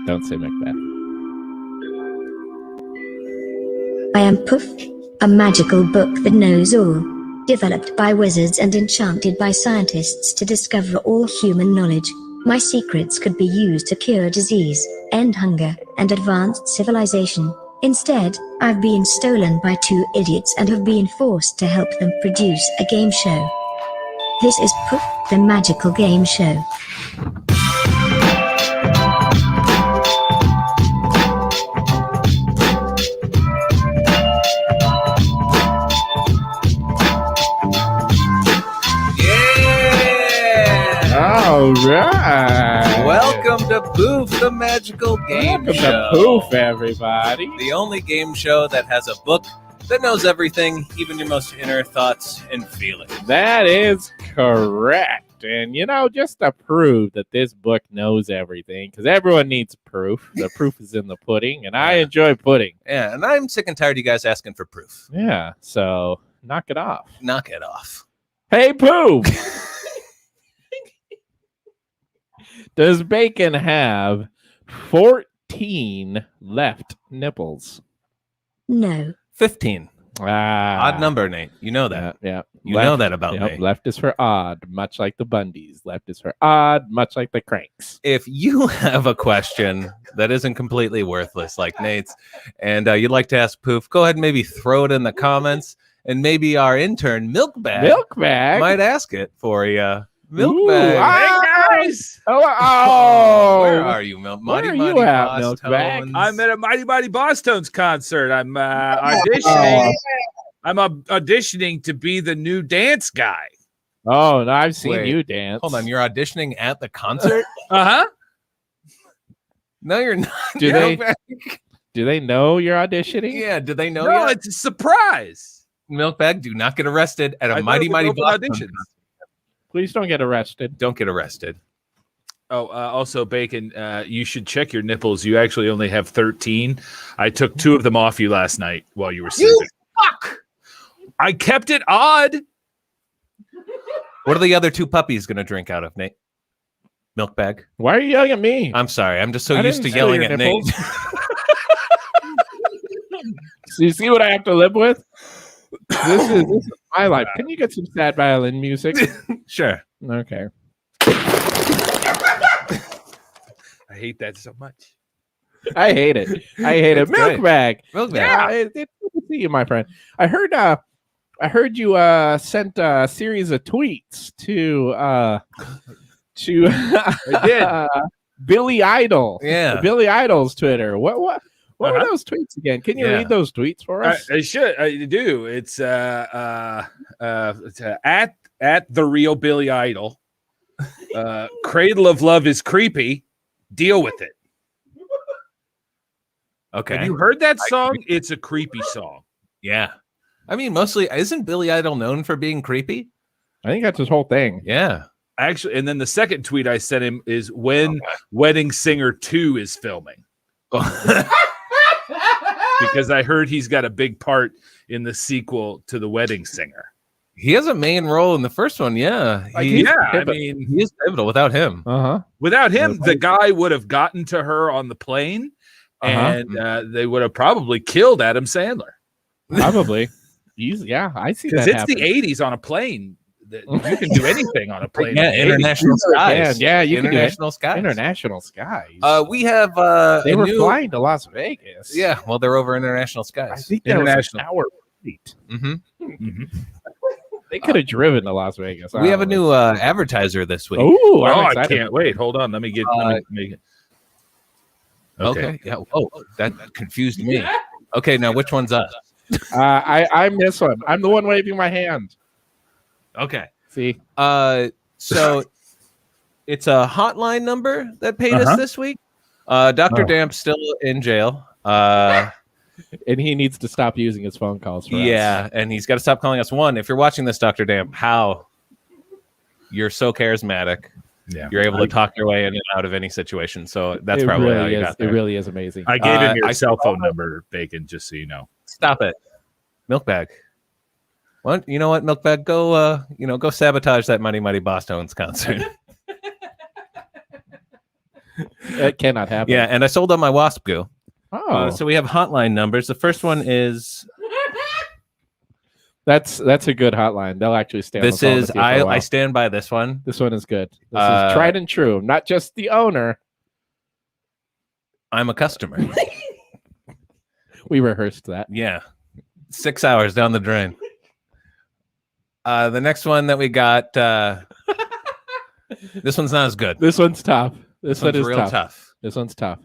Don't say Macbeth. I am Poof, a magical book that knows all. Developed by wizards and enchanted by scientists to discover all human knowledge. My secrets could be used to cure disease, end hunger, and advance civilization. Instead, I've been stolen by two idiots and have been forced to help them produce a game show. This is Poof, the magical game show. All right. Welcome to Poof, the magical game show. Welcome to Poof, everybody. The only game show that has a book that knows everything, even your most inner thoughts and feelings. That is correct. And, you know, just to prove that this book knows everything, because everyone needs proof. The proof is in the pudding, and I enjoy pudding. Yeah, and I'm sick and tired of you guys asking for proof. Yeah, so knock it off. Knock it off. Hey, Poof! Does bacon have 14 left nipples? No. 15. Odd number, Nate. You know that. Yeah. You know that about me. Left is for odd, much like the Bundys. Left is for odd, much like the Cranks. If you have a question that isn't completely worthless like Nate's, and you'd like to ask Poof, go ahead and maybe throw it in the comments, and maybe our intern, Milkbag, might ask it for you. Milkbag. Hey guys! Oh, where are you, Milkbag? Where are you at, Milkbag? I'm at a Mighty Mighty Boss Tones concert. I'm auditioning. I'm auditioning to be the new dance guy. Oh, no, I've seen you dance. Hold on, you're auditioning at the concert? Uh-huh. No, you're not. Do they know you're auditioning? Yeah, do they know? No, it's a surprise. Milkbag, do not get arrested at a Mighty Mighty Boss audition. Please don't get arrested. Don't get arrested. Oh, also, Bacon, you should check your nipples. You actually only have 13. I took 2 of them off you last night while you were sleeping. You fuck! I kept it odd. What are the other 2 puppies going to drink out of, Nate? Milk bag. Why are you yelling at me? I'm sorry. I'm just so I used to didn't steal yelling your at Nate. nipples. So you see what I have to live with? This is my life. Can you get some sad violin music? Sure. Okay. I hate that so much. I hate it. I hate it. It's great. Milk bag. Milk bag. Yeah, it's good to see you, my friend. I heard you sent a series of tweets to I did. Billy Idol. Yeah. Billy Idol's Twitter. What were those tweets again? Can you Yeah. read those tweets for us? I should. I do. It's at the real Billy Idol. Cradle of Love is creepy. Deal with it. Okay. Have you heard that song? It's a creepy song. Yeah. I mean, mostly, isn't Billy Idol known for being creepy? I think that's his whole thing. Yeah. Actually, and then the second tweet I sent him is when Wedding Singer 2 is filming. Because I heard he's got a big part in the sequel to The Wedding Singer. He has a main role in the first one. Yeah. I mean, he is pivotal without him. without him, the guy would have gotten to her on the plane, and they would have probably killed Adam Sandler. Probably. Yeah, I see that. Because it's happen. the 80s on a plane. You can do anything on a plane. Yeah, international skies. Yeah, you can do international skies. International skies. We have they were flying to Las Vegas. Yeah, well, they're over international I skies. think that was International. an hour flight. Mm-hmm. They could have driven to Las Vegas. We have a new advertiser this week. Oh, I can't wait. Hold on. Let me get. Let me make it. Okay. Yeah. Oh, that confused me. Okay, now which one's us? I'm this one. I'm the one waving my hand. Okay. See? So it's a hotline number that paid us this week. Dr. Damp's still in jail. And he needs to stop using his phone calls for us. And he's got to stop calling us. One, if you're watching this, Dr. Damp, how you're so charismatic. Yeah. You're able to talk your way in and out of any situation. So that's probably really how you is. got there. It really is amazing. I gave him your cell phone number, Bacon, just so you know. Stop it. Milkbag. What? You know what, Milkbag? Go go sabotage that Mighty Mighty Boss Tones concert. It cannot happen. Yeah, and I sold on my wasp goo. Oh, So we have hotline numbers. The first one is that's a good hotline. They'll actually stay on this the phone is with you for a while. I stand by this one. This one is good. This is tried and true. Not just the owner. I'm a customer. We rehearsed that. Yeah. 6 hours down the drain. The next one that we got, this one's not as good. This one's tough. This one one's is real tough. This one's tough.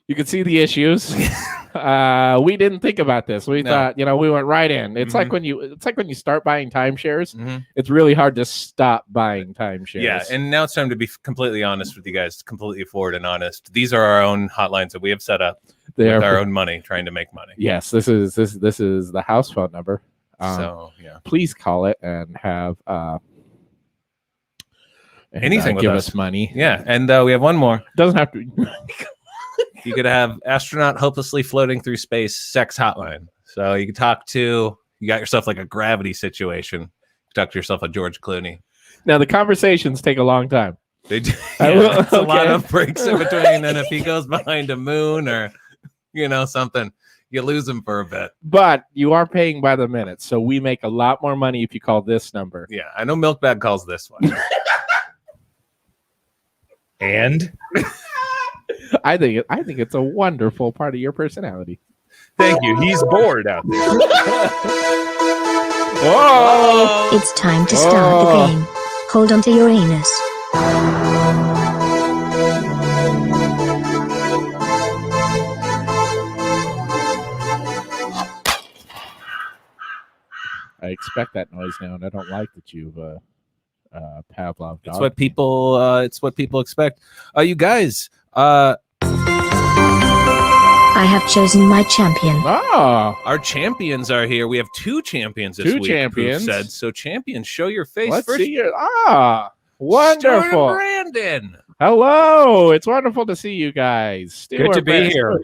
You can see the issues. We didn't think about this. We thought, we went right in. It's like when you start buying timeshares. It's really hard to stop buying timeshares. Yeah, and now it's time to be completely honest with you guys, completely forward and honest. These are our own hotlines that we have set up with our own money, trying to make money. Yes, this is the house phone number. So yeah, please call it and have anything with give us. us money. Yeah, and we have one more. Doesn't have to. You could have astronaut hopelessly floating through space sex hotline. So you can you got yourself like a gravity situation. You talk to yourself a George Clooney. Now the conversations take a long time. They do. It's a lot of breaks in between. And if he goes behind a moon or something, you lose him for a bit. But you are paying by the minute, so we make a lot more money if you call this number. Yeah, I know Milkbag calls this one. And I think it's a wonderful part of your personality. thank you. He's bored out there. Whoa! It's time to start the game. Hold on to your anus. I expect that noise now, and I don't like that you've Pavlov. It's what people. It's what people expect. You guys. I have chosen my champion. Oh, our champions are here. We have two champions this week. Champions. Poof said so. Champions, show your face. Let's first. see your wonderful. Stuart and Brandon. Hello, it's wonderful to see you guys. Stuart, Good to be Brandon. here.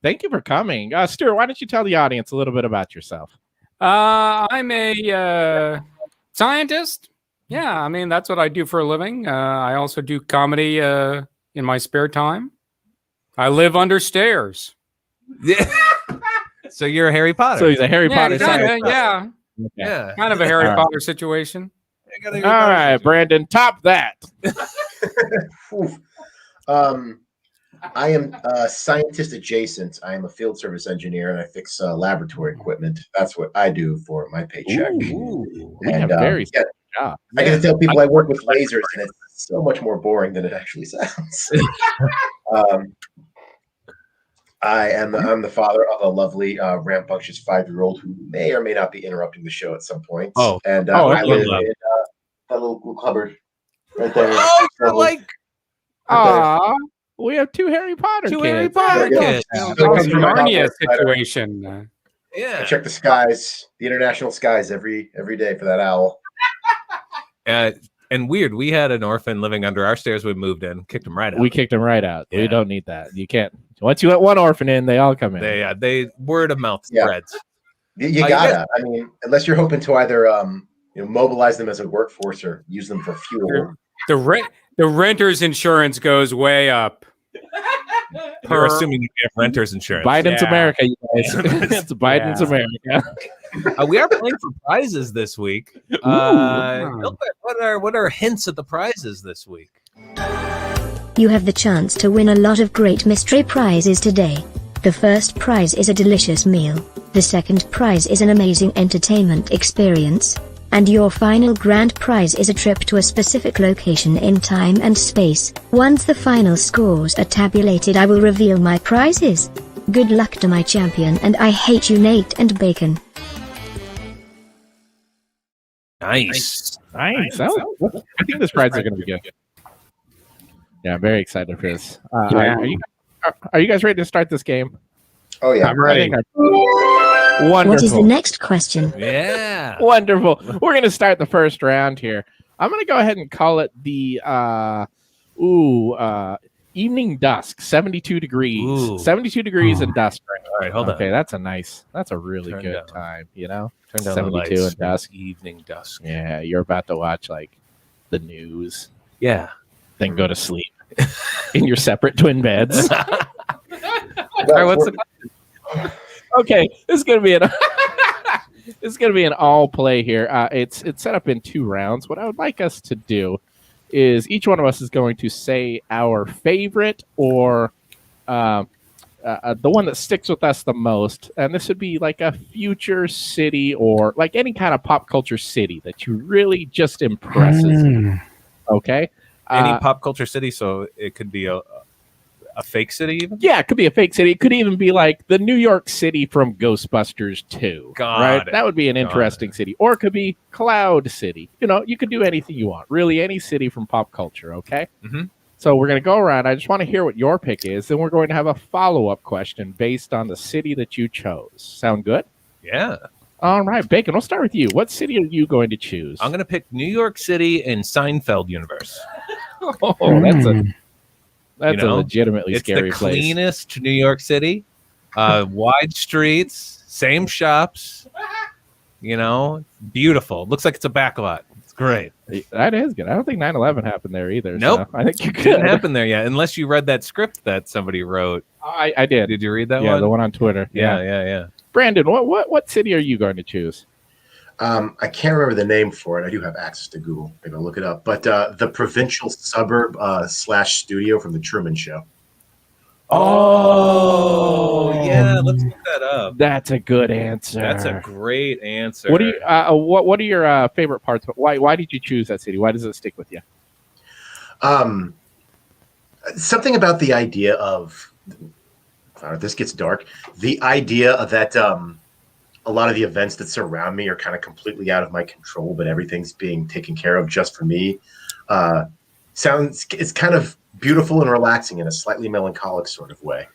Thank you for coming. Stuart, why don't you tell the audience a little bit about yourself? I'm a scientist. Yeah, I mean, that's what I do for a living. I also do comedy in my spare time. I live under stairs. Yeah. So you're a Harry Potter. So he's a Harry Potter. Yeah. Okay. Yeah. Kind of a Harry All right. Potter situation. All right, Brandon, top that. I am scientist adjacent. I am a field service engineer, and I fix laboratory equipment. That's what I do for my paycheck. We have very yeah, job. I get to tell people I work with lasers, and it's so much more boring than it actually sounds. I'm the father of a lovely, rambunctious 5-year-old who may or may not be interrupting the show at some point. And I live in that little cupboard right there. We have 2 Harry Potter kids. Harry Potter kids. Narnia situation. I check the skies, the international skies, every day for that owl. And weird, we had an orphan living under our stairs. We moved in, kicked him right out. We kicked him right out. Yeah. We don't need that. You can't. Once you let one orphan in, they all come in. They word of mouth spreads. You gotta. I mean, unless you're hoping to either mobilize them as a workforce or use them for fuel. The renter's insurance goes way up. You're assuming you have renter's insurance. Biden's America, you guys. It's Biden's America. We are playing for prizes this week. What are hints at the prizes this week? You have the chance to win a lot of great mystery prizes today. The first prize is a delicious meal. The second prize is an amazing entertainment experience. And your final grand prize is a trip to a specific location in time and space. Once the final scores are tabulated, I will reveal my prizes. Good luck to my champion, and I hate you, Nate and Bacon. Nice. I think this prize is going to be good. Yeah, I'm very excited for this. Are you guys ready to start this game? Oh, yeah. I'm ready. Wonderful. What is the next question? Yeah. Wonderful. We're going to start the first round here. I'm going to go ahead and call it the evening dusk, 72 degrees. Ooh. 72 degrees and dusk. All right, hold on. Okay, that's a really good time, you know? Turn down 72 and dusk. Evening dusk. Yeah, you're about to watch like the news. Yeah. Then go to sleep in your separate twin beds. All right, what's the question? Okay, this is gonna be an all play here. It's set up in 2 rounds. What I would like us to do is each one of us is going to say our favorite or the one that sticks with us the most, and this would be like a future city or like any kind of pop culture city that you really just impresses you. Okay, any pop culture city, so it could be a fake city even? Yeah, it could be a fake city. It could even be like the New York City from Ghostbusters 2. Right? That would be an interesting city. Or it could be Cloud City. You know, you could do anything you want. Really, any city from pop culture, okay? Mm-hmm. So we're going to go around. I just want to hear what your pick is. Then we're going to have a follow-up question based on the city that you chose. Sound good? Yeah. All right, Bacon, we'll start with you. What city are you going to choose? I'm going to pick New York City in Seinfeld universe. That's a legitimately scary place. It's the cleanest New York City. Wide streets, same shops. You know, beautiful. Looks like it's a backlot. It's great. That is good. I don't think 9/11 happened there either. Nope. So I think you could. Didn't happen there yet, unless you read that script that somebody wrote. I did. Did you read that one? Yeah, the one on Twitter. Yeah. Brandon, what city are you going to choose? I can't remember the name for it. I do have access to Google. Maybe I'll look it up. But the provincial suburb / studio from The Truman Show. Oh, yeah. Let's look that up. That's a good answer. That's a great answer. What do you? What are your favorite parts? Why did you choose that city? Why does it stick with you? Something about the idea of. This gets dark. The idea that a lot of the events that surround me are kind of completely out of my control, but everything's being taken care of just for me. It's kind of beautiful and relaxing in a slightly melancholic sort of way.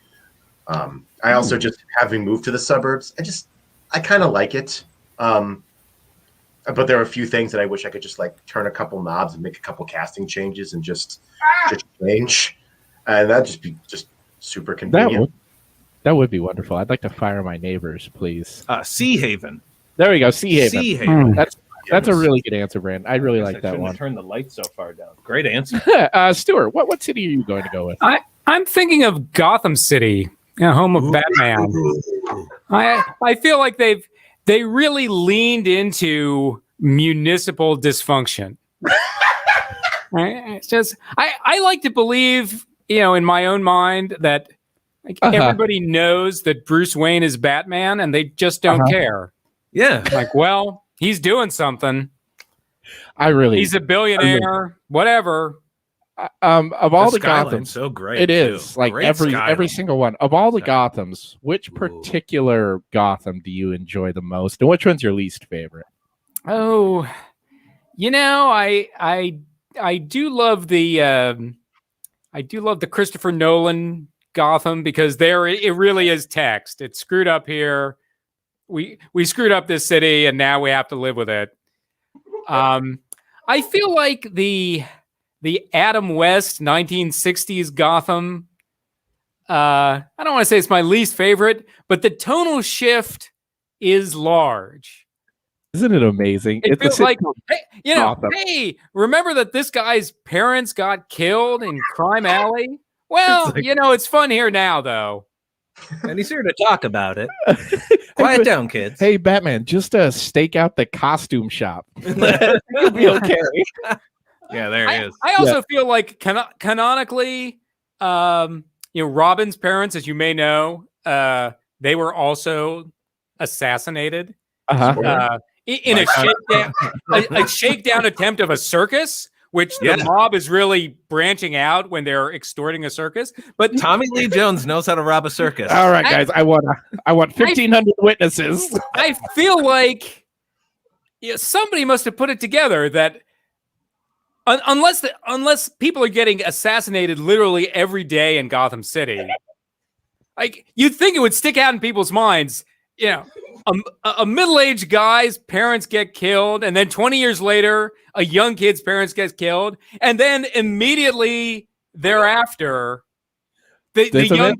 I also just, having moved to the suburbs, I kind of like it. But there are a few things that I wish I could just like turn a couple knobs and make a couple casting changes and just change. And that'd just be just super convenient. That would be wonderful. I'd like to fire my neighbors, please. Sea Haven. There we go. Sea Haven. Sea Haven. That's That's a really good answer, Brandon. I really like that one. Turn the light so far down. Great answer. Stuart, what city are you going to go with? I'm thinking of Gotham City, home of Batman. I feel like they really leaned into municipal dysfunction. Right? It's just I like to believe, in my own mind that everybody knows that Bruce Wayne is Batman, and they just don't care. Yeah, like, well, he's doing something. He's a billionaire, whatever. Of all the Gothams, so great. It is like great every single one of all the Gothams. Which particular Gotham do you enjoy the most, and which one's your least favorite? Oh, I do love the Christopher Nolan Gotham, because it really is text. It's screwed up here. We screwed up this city, and now we have to live with it. I feel like the Adam West 1960s Gotham. I don't want to say it's my least favorite, but the tonal shift is large. Isn't it amazing? It feels like, hey, remember that this guy's parents got killed in Crime Alley? Well, it's fun here now, though. And he's here to talk about it. Quiet down, kids. Hey, Batman, just stake out the costume shop. You'll be okay. Yeah, there he is. I also feel like canonically, Robin's parents, as you may know, they were also assassinated. In a shakedown attempt of a circus, which the mob is really branching out when they're extorting a circus. But Tommy Lee Jones knows how to rob a circus. All right, guys, I want 1,500 witnesses. I feel like somebody must have put it together that unless people are getting assassinated literally every day in Gotham City, like you'd think it would stick out in people's minds. A middle-aged guy's parents get killed, and then 20 years later, a young kid's parents get killed, and then immediately thereafter, there's a young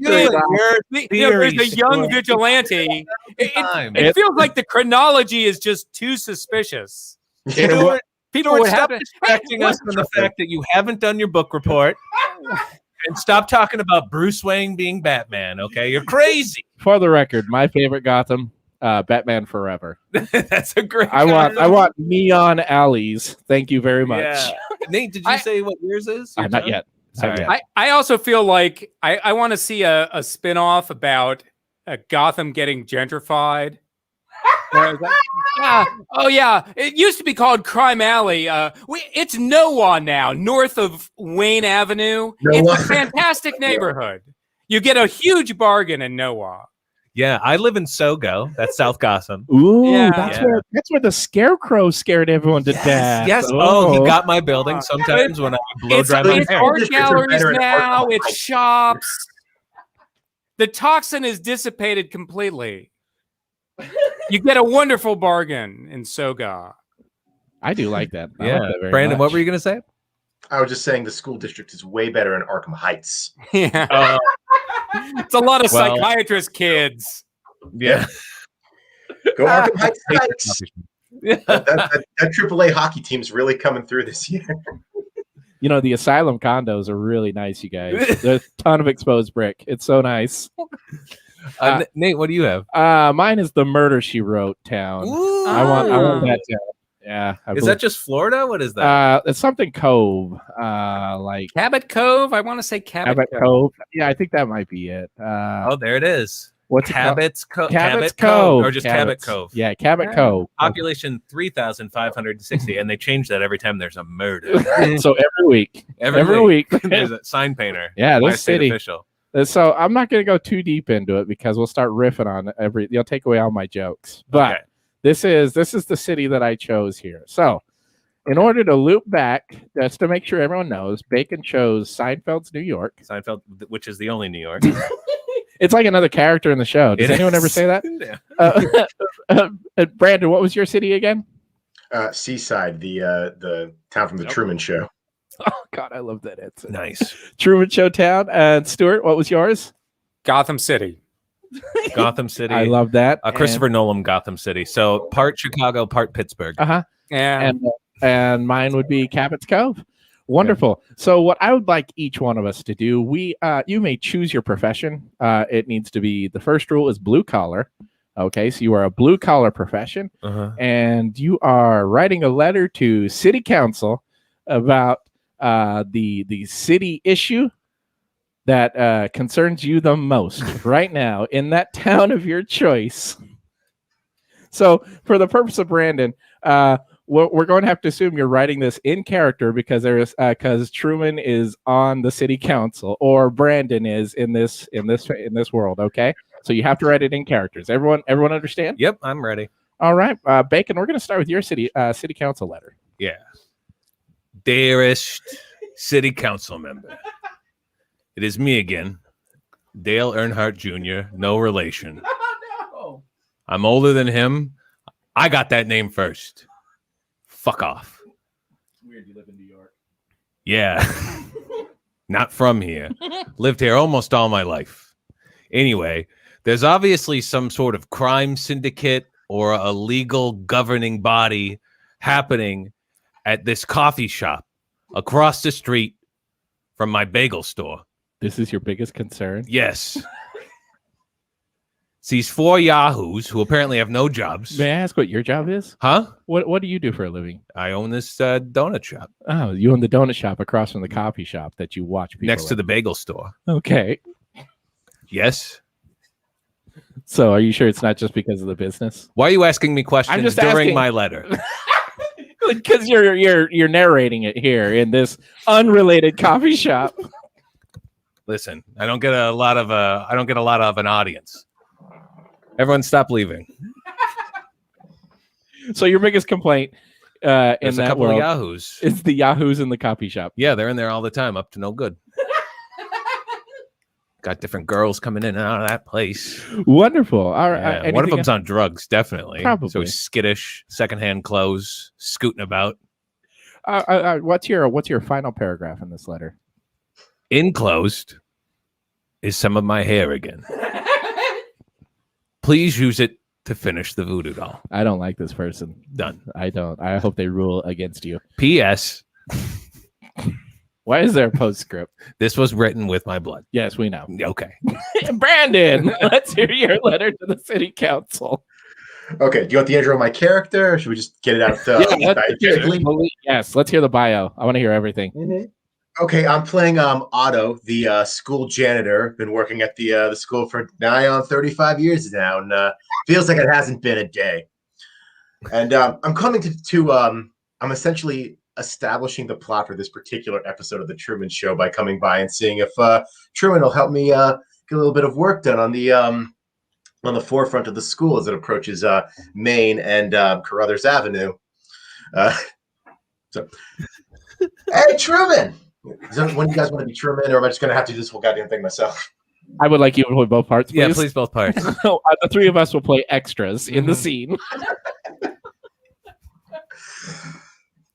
vigilante. It feels like the chronology is just too suspicious. People would stop distracting us from the fact that you haven't done your book report. And stop talking about Bruce Wayne being Batman, okay? You're crazy. For the record, my favorite Gotham, Batman Forever. That's a great. I want neon alleys. Thank you very much. Yeah. Nate, did you say what yours is? Not yet. I also feel like I want to see a spin-off about Gotham getting gentrified. It used to be called Crime Alley. It's Noah now, north of Wayne Avenue. It's a fantastic neighborhood. You get a huge bargain in Noah. Yeah, I live in Sogo. That's South Gotham. Ooh, that's where the Scarecrow scared everyone to death. Yes. Oh, he got my building sometimes when I blow dry my hair. It's art galleries now. It's shops. The toxin is dissipated completely. You get a wonderful bargain in Soga. I do like that. Yeah, like that Brandon, what were you going to say? I was just saying the school district is way better in Arkham Heights. Yeah, it's a lot of psychiatrist kids. Yeah, go Arkham Heights. That AAA hockey team's really coming through this year. The asylum condos are really nice, you guys. There's a ton of exposed brick. It's so nice. Nate, what do you have? Mine is the Murder She Wrote town. Ooh. I want that town. Yeah. Is that just Florida? What is that? It's something Cove. Like Cabot Cove. I want to say Cabot Cove. Yeah, I think that might be it. There it is. What's Cabot's Cove? Cabot's Cove. Or just Cabot Cove? Yeah, Cabot Cove. Population 3,560, and they change that every time there's a murder. So every week. Every week. There's a sign painter. Yeah, this city. Official. So I'm not going to go too deep into it because we'll start riffing on you'll take away all my jokes. But this is the city that I chose here. So in order to loop back, just to make sure everyone knows, Bacon chose Seinfeld's New York. Seinfeld, which is the only New York. It's like another character in the show. Does anyone ever say that? Brandon, what was your city again? Seaside, the town from the Truman Show. Oh God, I love that answer. Nice. Truman Show town. And Stuart, what was yours? Gotham City. Gotham City. I love that. Christopher Nolan, Gotham City. So part Chicago, part Pittsburgh. Yeah. And mine would be Cabot's Cove. Wonderful. Yeah. So what I would like each one of us to do, you may choose your profession. It needs to be, the first rule is blue collar. Okay, so you are a blue collar profession, and you are writing a letter to city council about the city issue that concerns you the most right now in that town of your choice. So for the purpose of Brandon, we're going to have to assume you're writing this in character because Truman is on the city council, or Brandon is in this world. Okay, so you have to write it in characters. Everyone understand? Yep, I'm ready. All right, Bacon. We're going to start with your city council letter. Yeah, dearest city council member, it is me again, Dale Earnhardt Jr. No relation. No. I'm older than him. I got that name first. Fuck off. It's weird you live in New York. Yeah. Not from here. Lived here almost all my life. Anyway, there's obviously some sort of crime syndicate or a legal governing body happening at this coffee shop across the street from my bagel store. This is your biggest concern? Yes. It's these 4 yahoos who apparently have no jobs. May I ask what your job is? Huh? What do you do for a living? I own this donut shop. Oh, you own the donut shop across from the coffee shop that you watch people next to the bagel store. Okay. Yes. So are you sure it's not just because of the business? Why are you asking me questions during my letter? Because you're narrating it here in this unrelated coffee shop. Listen, I don't get a lot of an audience. Everyone stop leaving. So your biggest complaint in There's a that couple world of yahoos. It's the yahoos in the coffee shop. Yeah, they're in there all the time, up to no good. Got different girls coming in and out of that place. Wonderful. All right. Yeah, one of them's on drugs, definitely. Probably. So he's skittish, secondhand clothes, scooting about. What's your final paragraph in this letter? Enclosed is some of my hair again. Please use it to finish the voodoo doll. I don't like this person. Done. I don't. I hope they rule against you. P.S. Why is there a postscript? This was written with my blood. Yes, we know. Okay. Brandon, let's hear your letter to the city council. Okay. Do you want the intro of my character, or should we just get it out? Yes, let's hear the bio. I want to hear everything. Mm-hmm. Okay, I'm playing Otto, the school janitor. Been working at the school for nigh on 35 years now, and feels like it hasn't been a day. And I'm coming to I'm essentially establishing the plot for this particular episode of the Truman Show by coming by and seeing if Truman will help me get a little bit of work done on the forefront of the school as it approaches Main and Carruthers Avenue. So, hey, Truman. When you guys want to be Truman, or am I just going to have to do this whole goddamn thing myself? I would like you to play both parts, please. Yeah, please, both parts. The three of us will play extras in the scene.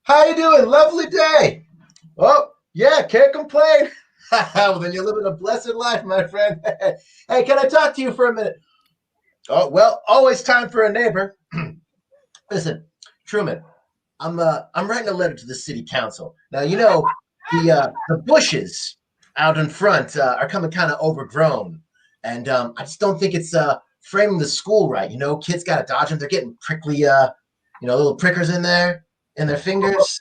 How you doing? Lovely day. Oh, yeah, can't complain. Well, then you're living a blessed life, my friend. Hey, can I talk to you for a minute? Oh, well, always time for a neighbor. Listen, Truman, I'm writing a letter to the city council. Now, you know, the bushes out in front are coming kind of overgrown, and I just don't think it's framing the school right. You know, kids got to dodge them. They're getting prickly, little prickers in their fingers.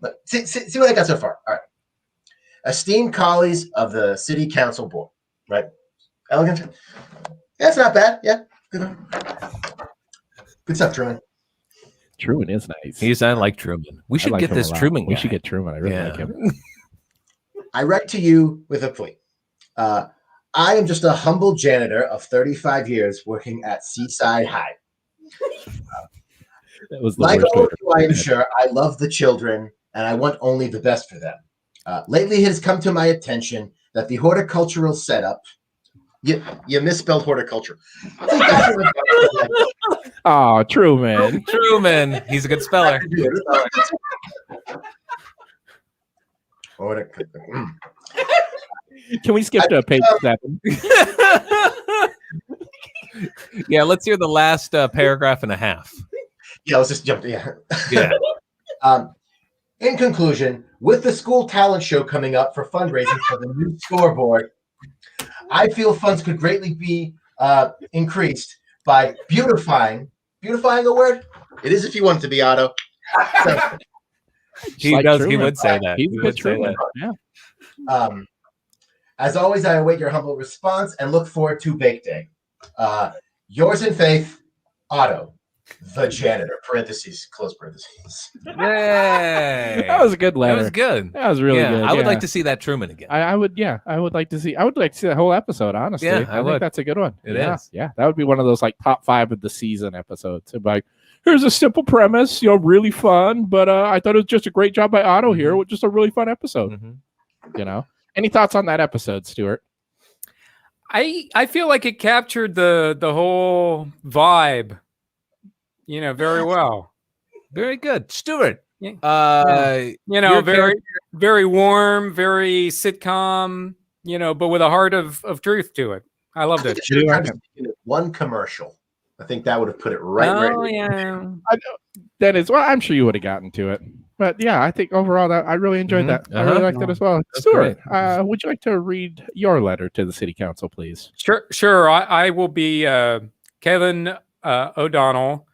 But see what I got so far. All right, esteemed colleagues of the city council board, right? Elegant. Yeah, it's not bad. Yeah, good stuff, Truman. Truman is nice. I like Truman. We should get this Truman guy. We should get Truman. I really like him. I write to you with a plea. I am just a humble janitor of 35 years working at Seaside High. That was the like worst all of way. you, I am sure I love the children and I want only the best for them. Lately, it has come to my attention that the horticultural setup. You misspelled horticulture. Oh, Truman. Truman. He's a good speller. Can we skip to page 7? Yeah, let's hear the last paragraph and a half. Yeah, let's just jump. Yeah. Yeah. In conclusion, with the school talent show coming up for fundraising for the new scoreboard, I feel funds could greatly be increased by beautifying a word. It is if you want it to be, Otto. So, He would say that. He's He a would good say Truman. that. Yeah. As always, I await your humble response and look forward to Bake Day. Yours in faith, Otto, the janitor. Parentheses, close parentheses. Yay. That was a good letter. That was good. That was really good. I would like to see that Truman again. I would like to see that whole episode, honestly. Yeah, I think would. that's a good one. It is. Yeah. That would be one of those like top 5 of the season episodes. It'd be like, here's a simple premise, really fun, but I thought it was just a great job by Otto here with just a really fun episode. Any thoughts on that episode, Stuart? I feel like it captured the whole vibe, very well. Very good. Stuart. Very very warm, very sitcom, but with a heart of truth to it. I loved it. One commercial. I think that would have put it right. Yeah. That is, well, I'm sure you would have gotten to it. But yeah, I think overall that I really enjoyed that. I really liked it as well. That's Stuart, would you like to read your letter to the city council, please? Sure. I will be Kevin O'Donnell,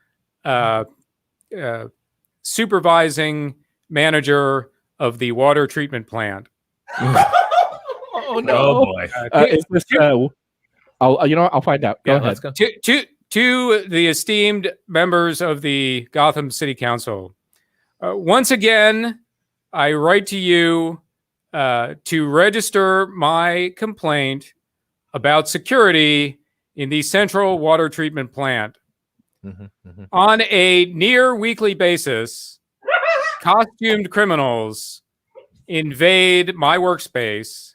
supervising manager of the water treatment plant. Oh no! Oh boy! Is this, I'll find out. Go ahead. Let's go. To the esteemed members of the Gotham City Council, once again, I write to you to register my complaint about security in the central water treatment plant. On a near weekly basis, costumed criminals invade my workspace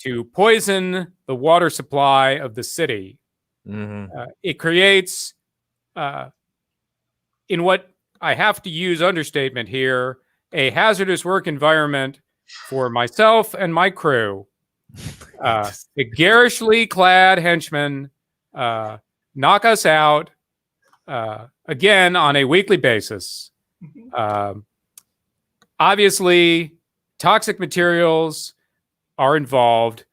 to poison the water supply of the city. It creates, in what I have to use understatement here, a hazardous work environment for myself and my crew. The garishly clad henchmen knock us out again on a weekly basis. Obviously, toxic materials are involved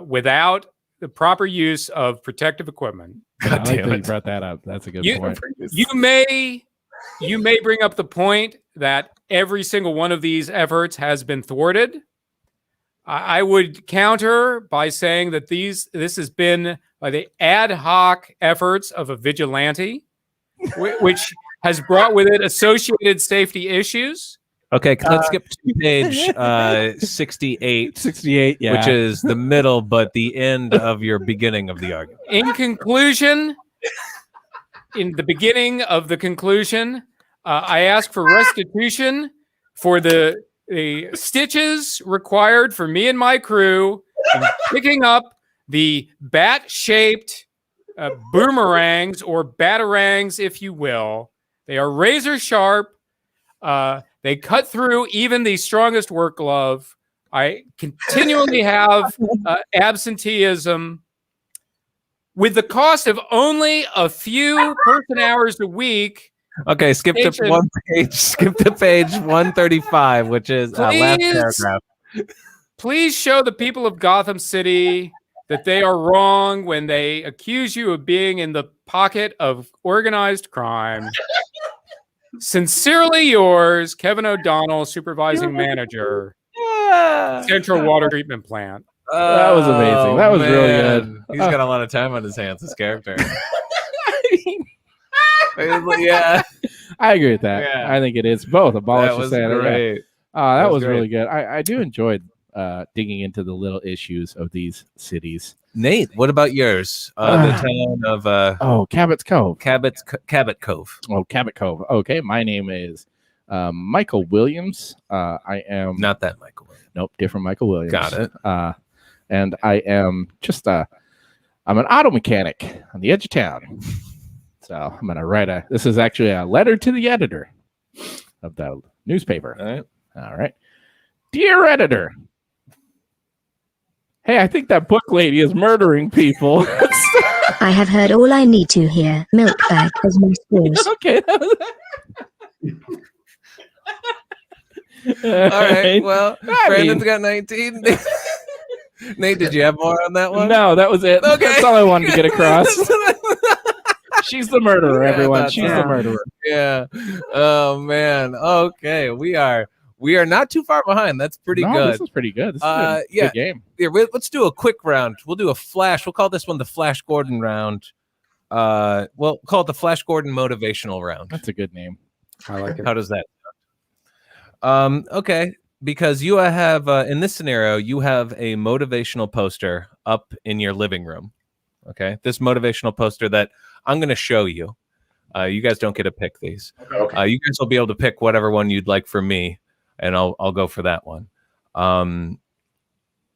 without the proper use of protective equipment. God damn it. You brought that up. That's a good point. You may bring up the point that every single one of these efforts has been thwarted. I would counter by saying that this has been by the ad hoc efforts of a vigilante, which has brought with it associated safety issues. Okay, let's skip to page 68. 68, yeah. Which is the middle, but the end of your beginning of the argument. In conclusion, in the beginning of the conclusion, I ask for restitution for the stitches required for me and my crew in picking up the bat-shaped boomerangs or batarangs, if you will. They are razor sharp. They cut through even the strongest work glove. I continually have absenteeism. With the cost of only a few person hours a week. Okay, skip to one page. Skip to page 135, which is last paragraph. Please show the people of Gotham City that they are wrong when they accuse you of being in the pocket of organized crime. Sincerely yours, Kevin O'Donnell, supervising manager, Central Water Treatment Plant. That was amazing. That was really good. He's got a lot of time on his hands, this character. Yeah, I agree with that. Yeah. I think it is both. That was great. That was really good. I do enjoy digging into the little issues of these cities. Nate, what about yours? The town of Cabot's Cove. Cabot Cove. Oh, Cabot Cove. Okay, my name is Michael Williams. I am Not that Michael Williams. Nope, different Michael Williams. Got it. And I am just I'm an auto mechanic on the edge of town. So I'm gonna write this is actually a letter to the editor of the newspaper. All right. Dear editor. Hey, I think that book lady is murdering people. I have heard all I need to hear. Milk bag as my source. Okay. All right. Well, Brandon's got 19. Nate, did you have more on that one? No, that was it. Okay. That's all I wanted to get across. She's the murderer, everyone. She's the murderer. Yeah. Oh man. Okay. We are not too far behind. That's pretty good. This is pretty good. This is a good game. Yeah, let's do a quick round. We'll do a flash. We'll call this one the Flash Gordon round. We'll call it the Flash Gordon motivational round. That's a good name. I like it. How does that sound? Okay. Because you have in this scenario, you have a motivational poster up in your living room. Okay. This motivational poster that I'm going to show you. You guys don't get to pick these. Okay. You guys will be able to pick whatever one you'd like for me, and I'll go for that one. And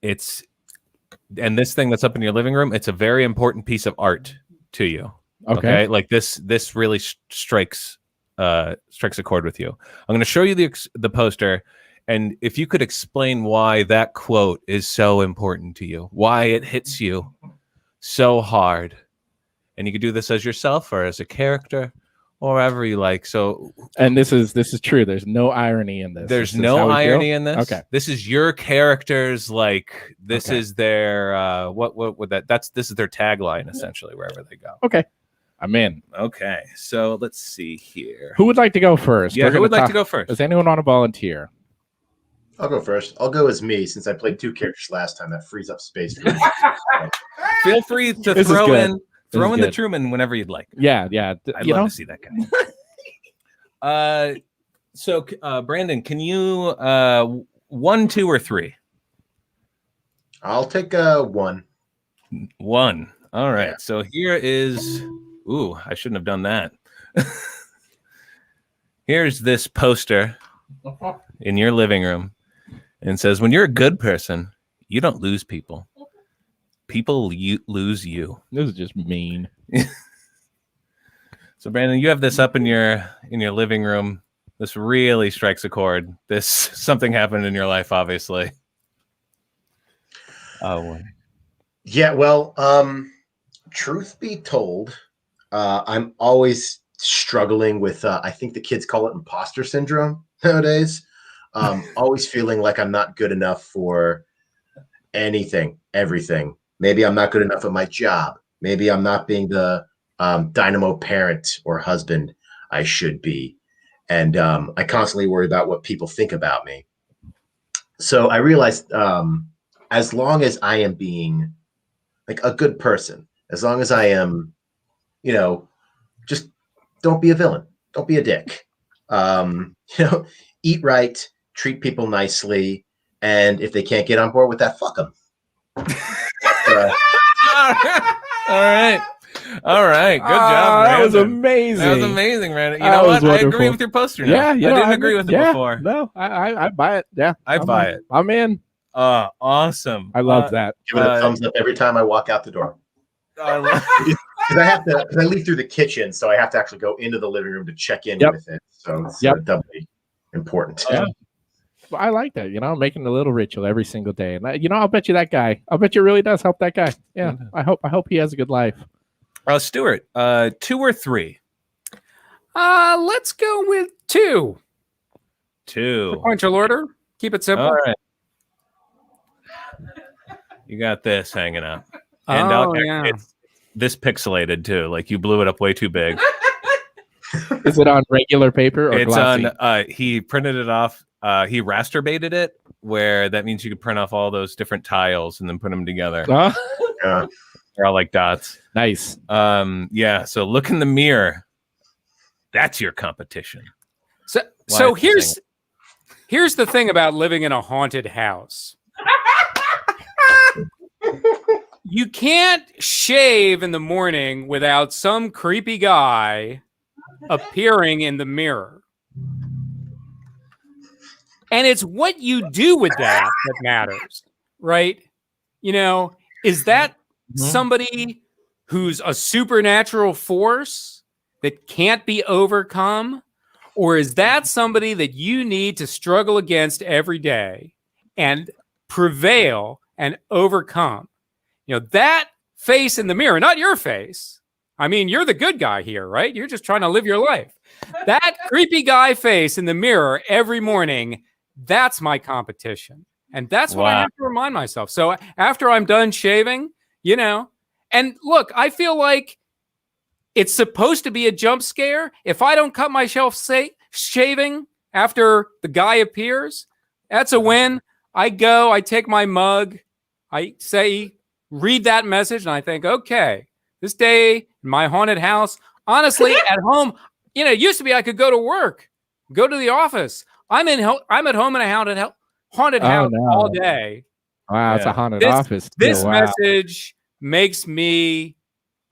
this thing that's up in your living room, it's a very important piece of art to you. Okay. Like this really strikes a chord with you. I'm going to show you the poster. And if you could explain why that quote is so important to you, why it hits you so hard, and you could do this as yourself or as a character, or whatever you like. So, and this is true. There's no irony in this. There's no irony in this. Okay, this is your characters. Like this is their what would this is their tagline essentially wherever they go. Okay, I'm in. Okay, so let's see here. Who would like to go first? Yeah, who would like to go first? Does anyone want to volunteer? I'll go first. I'll go as me since I played 2 characters last time. That frees up space for me. Feel free to throw in the Truman whenever you'd like. Yeah. I'd love to see that guy. So Brandon, can you 1, 2, or 3? I'll take 1. 1. All right. Yeah. So here is. Ooh, I shouldn't have done that. Here's this poster in your living room. And it says, when you're a good person, you don't lose people. People lose you. This is just mean. So, Brandon, you have this up in your living room. This really strikes a chord. Something happened in your life, obviously. Oh, yeah. Well, truth be told, I'm always struggling with. I think the kids call it imposter syndrome nowadays. Always feeling like I'm not good enough for anything, everything. Maybe I'm not good enough at my job. Maybe I'm not being the dynamo parent or husband I should be. And I constantly worry about what people think about me. So I realized as long as I am being like a good person, as long as I am, just don't be a villain. Don't be a dick. Eat right, treat people nicely, and if they can't get on board with that, fuck them. All right. Good job, That was Brandon. amazing. That was amazing, Brandon. You know what? I agree with your poster now. Yeah, I didn't agree with it before. No, I buy it. Yeah, I buy it. I'm in. Awesome. I love that. Give it a thumbs up every time I walk out the door. Because I leave through the kitchen, so I have to actually go into the living room to check in with it. So it's doubly important. Well, I like that. Making a little ritual every single day, and I'll bet you that guy. I'll bet you it really does help that guy. Yeah, I hope he has a good life. Stuart, 2 or 3? Let's go with 2. 2. Sequential order. Keep it simple. All right. You got this hanging up. And it's this pixelated too. Like you blew it up way too big. Is it on regular paper or it's glossy? On he printed it off. He rasterbated it, where that means you could print off all those different tiles and then put them together. They're all like dots. Nice. Yeah. So look in the mirror. That's your competition. So here's the thing about living in a haunted house. You can't shave in the morning without some creepy guy appearing in the mirror. And it's what you do with that matters, right? Is that somebody who's a supernatural force that can't be overcome? Or is that somebody that you need to struggle against every day and prevail and overcome? That face in the mirror, not your face, I mean, you're the good guy here, right? You're just trying to live your life. That creepy guy face in the mirror every morning, that's my competition. And that's what I have to remind myself. So after I'm done shaving, and look, I feel like it's supposed to be a jump scare. If I don't cut myself shaving after the guy appears, that's a win. I take my mug, I say, read that message, and I think, okay, this day in my haunted house, honestly, at home, it used to be I could go to work, go to the office. I'm at home in a haunted house all day. Wow, it's a haunted office. This message gives me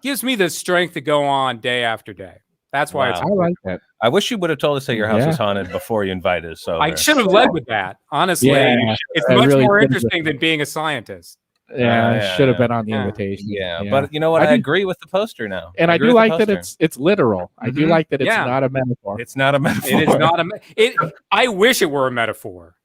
the strength to go on day after day. That's why I like that. I wish you would have told us that your house was haunted before you invited us. So I should have led with that. Honestly, it's much really more interesting than being a scientist. Should have been on the invitation. But you know what? I agree with the poster now, and I do like that it's literal. I do like that it's not a metaphor. It's not a metaphor. It is not a. I wish it were a metaphor.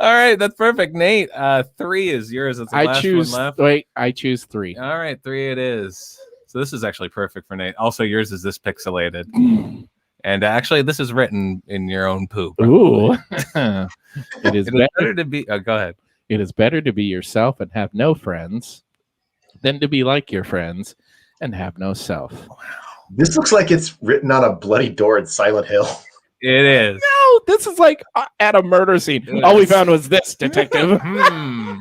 All right, that's perfect. Nate, 3 is yours. It's the last one left. Wait, I choose 3. All right, 3 it is. So this is actually perfect for Nate. Also, yours is this pixelated. And actually, this is written in your own poop. Ooh. It is better to be... go ahead. It is better to be yourself and have no friends than to be like your friends and have no self. Wow. This looks like it's written on a bloody door in Silent Hill. It is. No, this is like at a murder scene. All we found was this, detective. Well,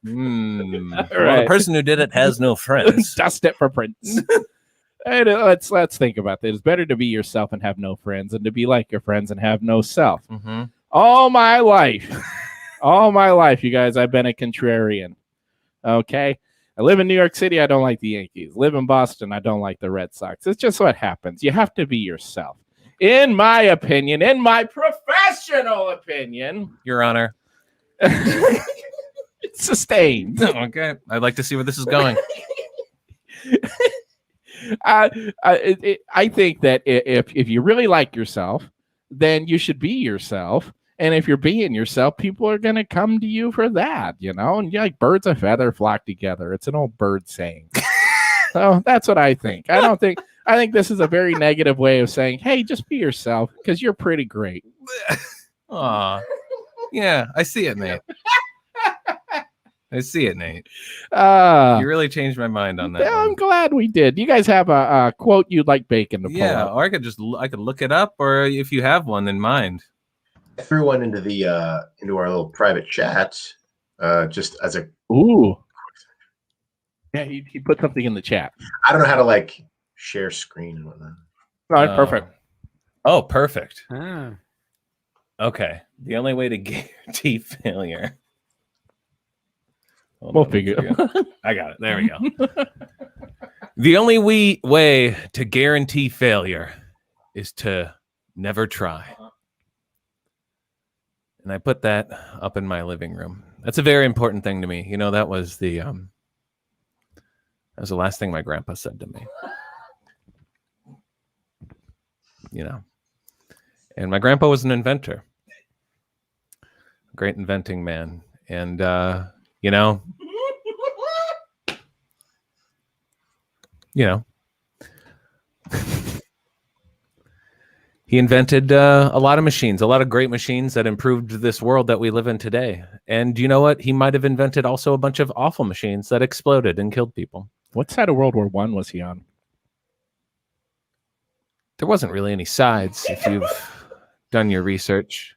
the person who did it has no friends. Dust it for prints. And let's think about this. It's better to be yourself and have no friends than to be like your friends and have no self. All my life, you guys, I've been a contrarian. Okay? I live in New York City. I don't like the Yankees. Live in Boston. I don't like the Red Sox. It's just what happens. You have to be yourself. In my opinion, in my professional opinion, Your Honor. It's sustained. Okay. I'd like to see where this is going. I think that if you really like yourself, then you should be yourself. And if you're being yourself, people are going to come to you for that, and you're like birds of feather flock together. It's an old bird saying. So that's what I think. I think this is a very negative way of saying, hey, just be yourself because you're pretty great. Aw. Yeah, I see it, Nate. I see it, Nate. You really changed my mind on that. Yeah, I'm glad we did. You guys have a quote you'd like Bacon to pull up? Or I could look it up, or if you have one in mind. I threw one into our little private chat, just as a Yeah, he put something in the chat. I don't know how to share screen and whatnot. All right, perfect. Oh, perfect. Okay. The only way to guarantee failure. We'll figure it. I got it. There we go. The only way to guarantee failure is to never try. And I put that up in my living room. That's a very important thing to me. That was the last thing my grandpa said to me. And my grandpa was an inventor. A great inventing man. And he invented a lot of machines, a lot of great machines that improved this world that we live in today. And you know what? He might have invented also a bunch of awful machines that exploded and killed people. What side of World War I was he on? There wasn't really any sides if you've done your research.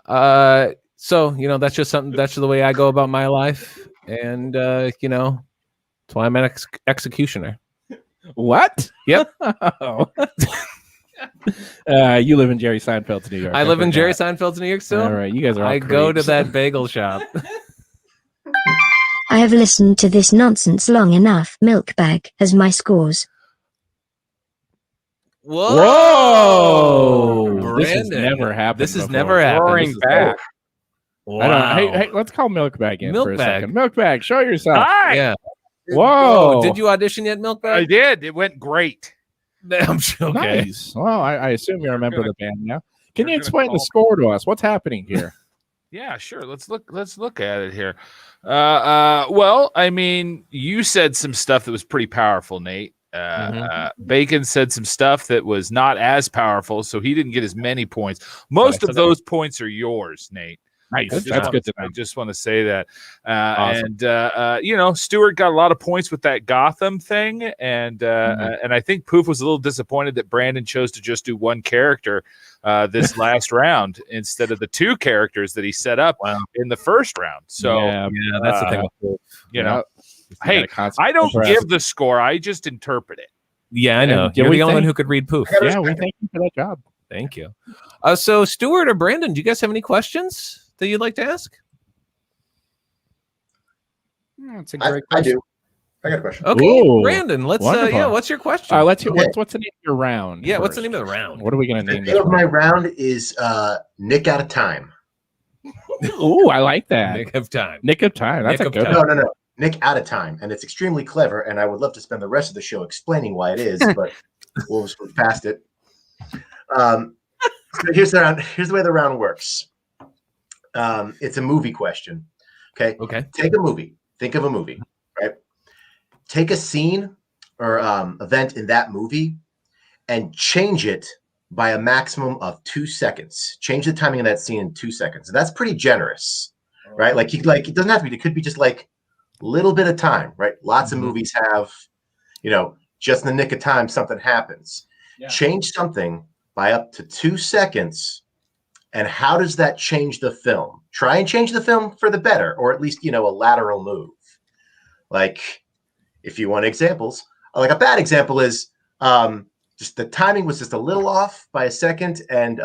So, that's just something, that's the way I go about my life. And, that's why I'm an executioner. What? Yep. You live in Jerry Seinfeld's New York. I live in Jerry Seinfeld's New York still. All right, you guys are all go to that bagel shop. I have listened to this nonsense long enough. Milkbag has my scores. Whoa! Brandon. This has never happened. This has never happened. Roaring back. Wow. Hey, let's call Milkbag in for a second. Milkbag, show yourself. Hi. Yeah. Whoa! Did you audition yet, Milkbag? I did. It went great. I'm sure. Okay. Nice. Well, I assume you're a member of the band now. Can you explain the score to us? What's happening here? Yeah, sure. Let's look at it here. Well, I mean, you said some stuff that was pretty powerful, Nate. Bacon said some stuff that was not as powerful, so he didn't get as many points. Most of those points are yours, Nate. Nice. That's good to know. I just want to say that. Awesome. And Stuart got a lot of points with that Gotham thing, and I think Poof was a little disappointed that Brandon chose to just do one character this last round instead of the two characters that he set up in the first round. So yeah, that's the thing with Poof. You know, hey, I don't give the score; I just interpret it. Yeah, I know. You're the only one who could read Poof. Yeah, we thank you for that job. Thank you. So Stuart or Brandon, do you guys have any questions that you'd like to ask? That's a great question. I do. I got a question. Okay, Ooh, Brandon, let's what's your question? Let's hear what's the name of your round? Yeah, what's first? the name of the round? What are we gonna The name name this of my round is Nick Out of Time. Ooh, I like that. Nick of Time. Nick of Time. That's Nick a of good Time. one. No. Nick Out of Time, and it's extremely clever. And I would love to spend the rest of the show explaining why it is, but we'll just move past it. So here's the way the round works. It's a movie question. Okay. Take a movie. Think of a movie. Right. Take a scene or event in that movie and change it by a maximum of 2 seconds. Change the timing of that scene in 2 seconds. And that's pretty generous, right? Like it doesn't have to be. It could be just like a little bit of time, right? Lots of movies have, just in the nick of time, something happens. Yeah. Change something by up to 2 seconds. And how does that change the film? Try and change the film for the better, or at least, a lateral move. Like, if you want examples, like a bad example is just the timing was just a little off by a second, and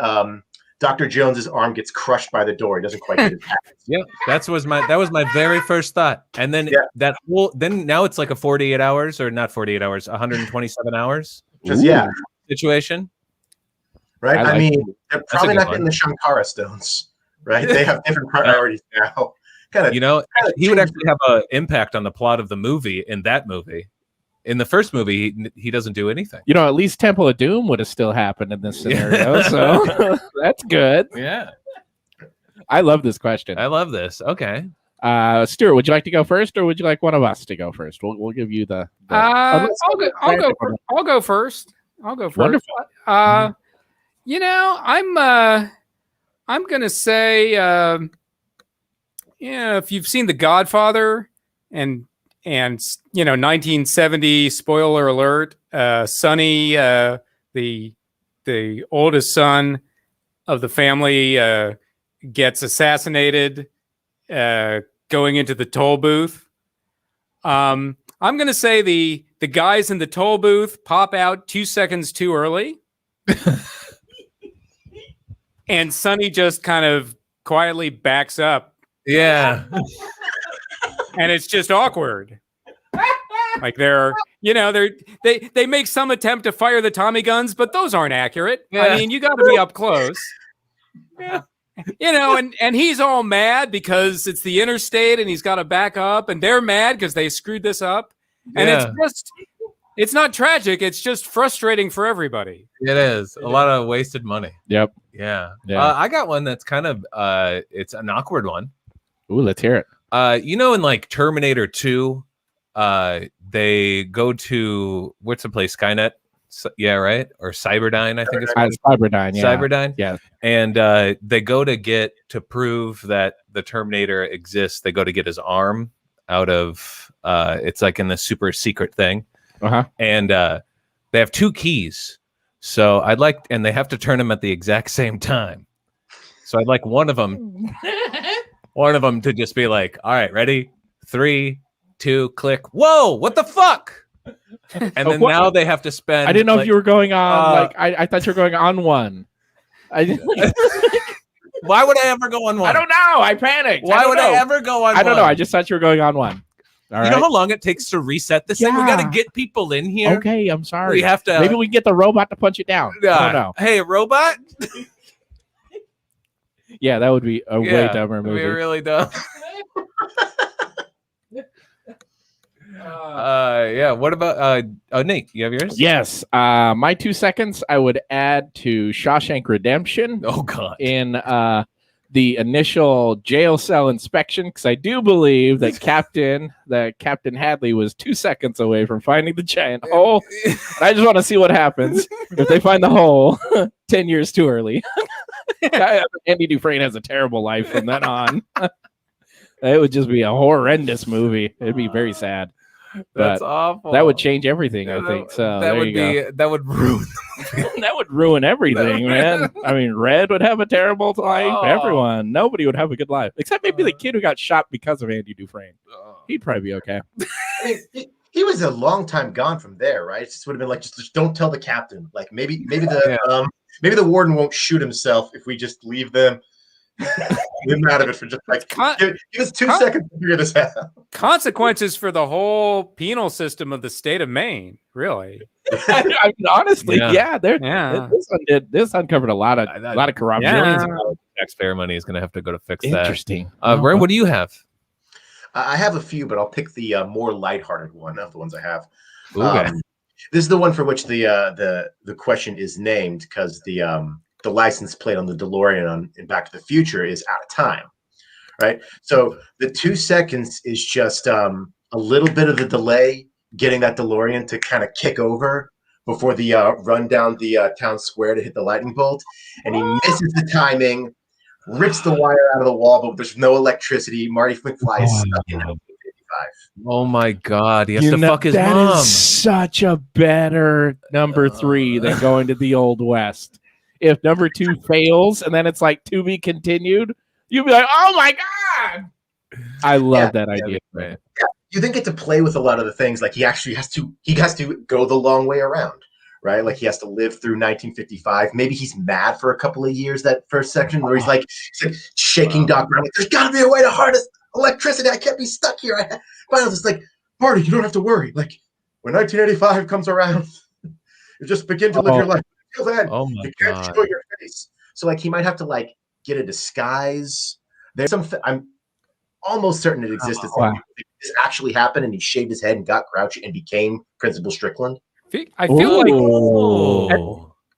Dr. Jones's arm gets crushed by the door. He doesn't quite get it back. Yeah, that was my very first thought. And then then now it's like a 48 hours, or not 48 hours, 127 hours situation. Right? I mean, they're probably not getting the Shankara stones, right? They have different priorities now. He would actually have an impact on the plot of the movie in that movie. In the first movie, he doesn't do anything. At least Temple of Doom would have still happened in this scenario, so that's good. Yeah. I love this question. I love this. Okay. Stuart, would you like to go first, or would you like one of us to go first? We'll give you the. I'll go first. Wonderful. I'm gonna say, if you've seen The Godfather and 1970, spoiler alert, Sonny, the oldest son of the family, gets assassinated going into the toll booth. I'm gonna say the guys in the toll booth pop out 2 seconds too early. And Sonny just kind of quietly backs up. Yeah. And it's just awkward. Like they make some attempt to fire the Tommy guns, but those aren't accurate. Yeah. I mean, you got to be up close. Yeah. And he's all mad because it's the interstate and he's got to back up, and they're mad because they screwed this up. And it's not tragic. It's just frustrating for everybody. It is a lot of wasted money. Yep. Yeah. I got one that's kind of it's an awkward one. Ooh, let's hear it. In like Terminator 2, they go to what's the place? Skynet. Yeah, right. Or Cyberdyne, I think it's called. Cyberdyne. Yeah. Cyberdyne. Yeah. And they go to prove that the Terminator exists. They go to get his arm out of. It's like in the super secret thing. Uh-huh. And they have 2 keys. So and they have to turn them at the exact same time. So I'd like one of them to just be like, all right, ready? 3, 2, click. Whoa, what the fuck? And then now they have to spend. I didn't know if you were going on I thought you were going on one. I didn't. Why would I ever go on one? I don't know. I panicked. Why would I ever go on one? I don't know. I just thought you were going on one. All right. You know how long it takes to reset this thing? We got to get people in here. Okay, I'm sorry. We have to. Maybe we can get the robot to punch it down. I don't know. Hey, robot. Yeah, that would be a way dumber movie. It would be really dumb. What about Nate? You have yours? Yes. My 2 seconds I would add to Shawshank Redemption. Oh God. In the initial jail cell inspection, because I do believe that Captain Hadley was 2 seconds away from finding the giant hole. And I just want to see what happens if they find the hole 10 years too early. Andy Dufresne has a terrible life from then on. It would just be a horrendous movie. It'd be very sad. That's But awful. that would change everything, I think. So that would ruin. that would ruin everything, man. I mean, Red would have a terrible life. Oh. Everyone, nobody would have a good life, except maybe the kid who got shot because of Andy Dufresne. He'd probably be okay. I mean, he was a long time gone from there, right? It just would have been like, just don't tell the captain. Like maybe the warden won't shoot himself if we just leave them. Leave him out of it for just like give us 2 seconds to figure this out. Consequences for the whole penal system of the state of Maine, really. I mean, honestly, this uncovered a lot of corruption. Yeah. Taxpayer money is going to have to go to fix that. Interesting. Ren, what do you have? I have a few, but I'll pick the more lighthearted one of the ones I have. Okay. This is the one for which the question is named because the license plate on the DeLorean in Back to the Future is out of time, right? So the 2 seconds is just a little bit of the delay getting that DeLorean to kind of kick over before the run down the town square to hit the lightning bolt. And he misses the timing, rips the wire out of the wall, but there's no electricity. Marty McFly is stuck in 1955. Oh my God, he has to fuck his mom. That is such a better number 3 than going to the Old West. If number 2 fails and then it's like to be continued, you'd be like, "Oh my God!" I love that idea. Yeah. You then get to play with a lot of the things. Like he actually has to go the long way around, right? Like he has to live through 1955. Maybe he's mad for a couple of years. That first section where he's like shaking Doc Brown, like, "There's got to be a way to harness electricity. I can't be stuck here." Finally, it's like, "Marty, you don't have to worry. Like when 1985 comes around, you just begin to live your life." Oh my you can't God. show your face. So like he might have to like get a disguise. There's I'm almost certain it existed. This actually happened, and he shaved his head and got grouchy and became Principal Strickland. I feel like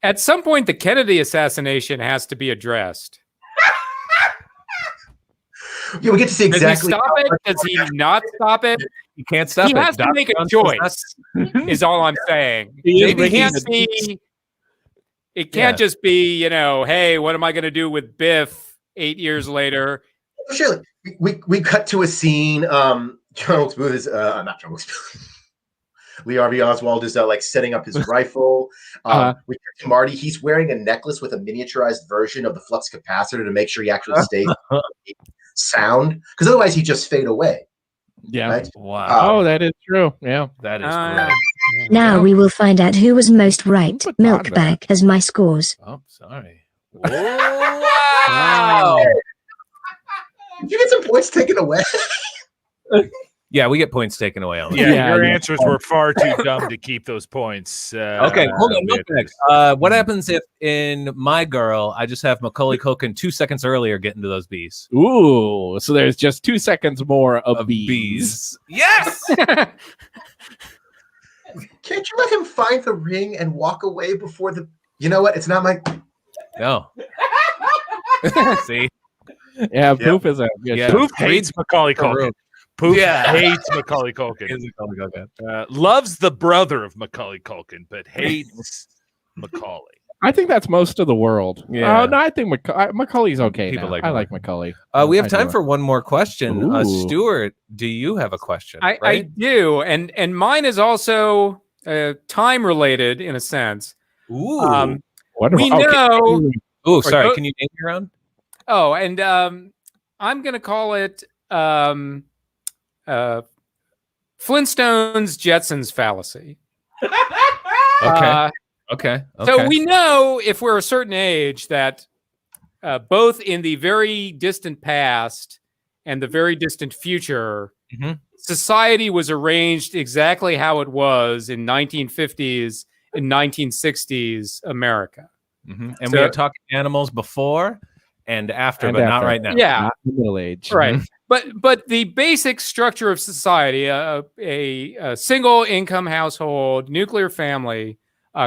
at some point the Kennedy assassination has to be addressed. Yeah, we get to see exactly. Does he stop it? Does he not stop it? You can't stop it. He has to make a choice. Is all I'm saying. It can't be. It can't just be, hey, what am I going to do with Biff 8 years later? Surely, we cut to a scene. John Wilkes Booth is not John Wilkes Booth. Lee Harvey Oswald is like setting up his rifle. We cut to Marty. He's wearing a necklace with a miniaturized version of the flux capacitor to make sure he actually stays sound, because otherwise he just fade away. Yeah. Right? Wow. That is true. Yeah. That is great. Now we will find out who was most right. Milkbag has my scores. Oh, sorry. Wow. Did you get some points taken away? Yeah, we get points taken away on that. Your answers were far too dumb to keep those points. Okay, hold on. What happens if in My Girl I just have Macaulay Culkin 2 seconds earlier get into those bees? Ooh, so there's just 2 seconds more of bees. Yes. Can't you let him find the ring and walk away before the? You know what? It's not my. No. See. Yeah, Poof is a. Poof hates Macaulay Culkin. Poof hates Macaulay Culkin. Loves the brother of Macaulay Culkin, but hates Macaulay. I think that's most of the world. Yeah. No, I think Macaulay's okay. People now. I like Macaulay. We have time for one more question. Stuart, do you have a question? I do, and mine is also time related in a sense. Ooh. We know. Oh, sorry. Can you name your own? Oh, and I'm going to call it Flintstones Jetsons fallacy. Okay. So we know, if we're a certain age, that both in the very distant past and the very distant future, society was arranged exactly how it was in 1950s and 1960s America. And we had talking animals before and after, but not right now. Yeah, not middle age. Right. But the basic structure of society, a single income household, nuclear family,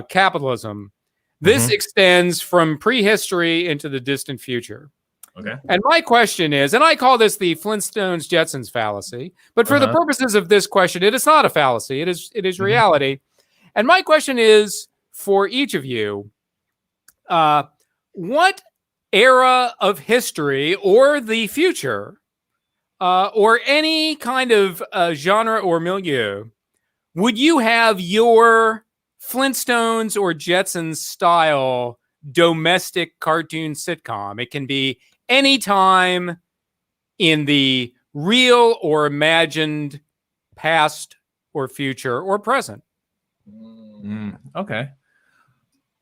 capitalism, this extends from prehistory into the distant future. Okay. And my question is, and I call this the Flintstones Jetsons fallacy, but for the purposes of this question, it is not a fallacy. It is reality. And my question is for each of you, what era of history or the future or any kind of genre or milieu would you have your Flintstones or Jetsons style domestic cartoon sitcom? It can be any time in the real or imagined past or future or present. Okay.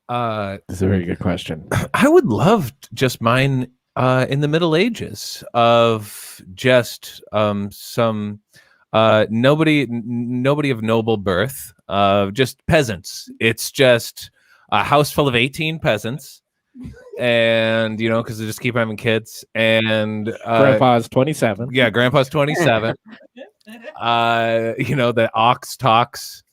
That's a very good question. I would love just mine in the Middle Ages of just some nobody of noble birth, just peasants. It's just a house full of 18 peasants, and because they just keep having kids. And Grandpa's 27. Yeah, Grandpa's 27. The ox talks.